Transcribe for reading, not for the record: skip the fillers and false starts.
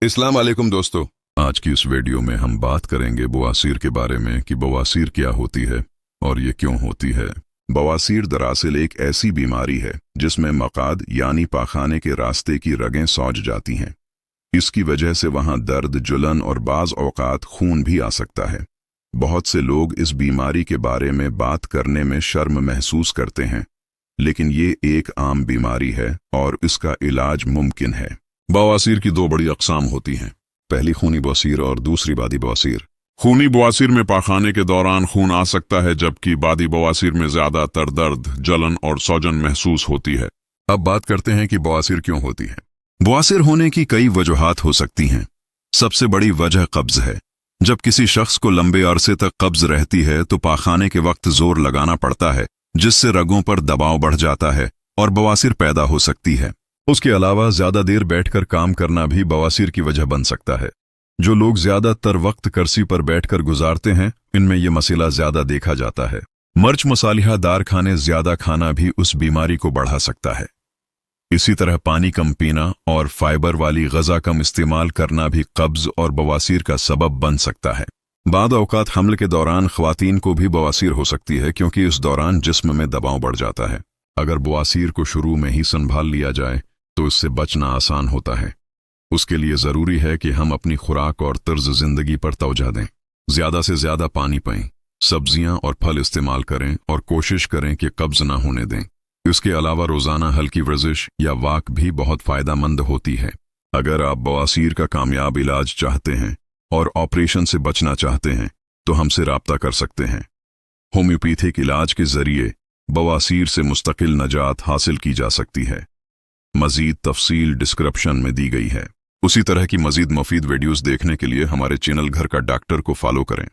अस्सलाम वालेकुम दोस्तों। आज की इस वीडियो में हम बात करेंगे बवासीर के बारे में कि बवासीर क्या होती है और ये क्यों होती है। बवासीर दरअसल एक ऐसी बीमारी है जिसमें मकाद यानी पाखाने के रास्ते की रगें सौज जाती हैं। इसकी वजह से वहां दर्द, जुलन और बाज औकात खून भी आ सकता है। बहुत से लोग इस बीमारी के बारे में बात करने में शर्म महसूस करते हैं, लेकिन ये एक आम बीमारी है और इसका इलाज मुमकिन है। बवासीर की दो बड़ी अक़साम होती हैं, पहली खूनी बवासीर और दूसरी बादी बवासीर। खूनी बवासीर में पाखाने के दौरान खून आ सकता है, जबकि बादी बवासीर में ज्यादातर दर्द, जलन और सूजन महसूस होती है। अब बात करते हैं कि बवासीर क्यों होती है। बवासीर होने की कई वजूहात हो सकती हैं। सबसे बड़ी वजह कब्ज है। जब किसी शख्स को लंबे अरसे तक कब्ज रहती है तो पाखाने के वक्त जोर लगाना पड़ता है, जिससे रगों पर दबाव बढ़ जाता है और बवासीर पैदा हो सकती है। उसके अलावा ज्यादा देर बैठकर काम करना भी बवासीर की वजह बन सकता है। जो लोग ज्यादातर वक्त कुर्सी पर बैठकर गुजारते हैं, इनमें यह मसला ज्यादा देखा जाता है। मिर्च मसालिहादार खाने ज्यादा खाना भी उस बीमारी को बढ़ा सकता है। इसी तरह पानी कम पीना और फाइबर वाली ग़ज़ा कम इस्तेमाल करना भी कब्ज और बवासीर का सबब बन सकता है। बाद औक़ात हमल के दौरान ख़वातीन को भी बवासीर हो सकती है, क्योंकि इस दौरान जिस्म में दबाव बढ़ जाता है। अगर बवासीर को शुरू में ही संभाल लिया जाए तो इससे बचना आसान होता है। उसके लिए ज़रूरी है कि हम अपनी खुराक और तर्ज ज़िंदगी पर तवज्जो दें। ज़्यादा से ज़्यादा पानी पिएं, सब्जियां और फल इस्तेमाल करें और कोशिश करें कि कब्ज़ ना होने दें। इसके अलावा रोज़ाना हल्की वर्जिश या वॉक भी बहुत फ़ायदेमंद होती है। अगर आप बवासीर का कामयाब इलाज चाहते हैं और ऑपरेशन से बचना चाहते हैं तो हमसे राब्ता कर सकते हैं। होम्योपैथिक इलाज के ज़रिए बवासीर से मुस्तकिल नजात हासिल की जा सकती है। मज़ीद तफसील डिस्क्रिप्शन में दी गई है। उसी तरह की मज़ीद मुफीद वीडियोस देखने के लिए हमारे चैनल घर का डॉक्टर को फॉलो करें।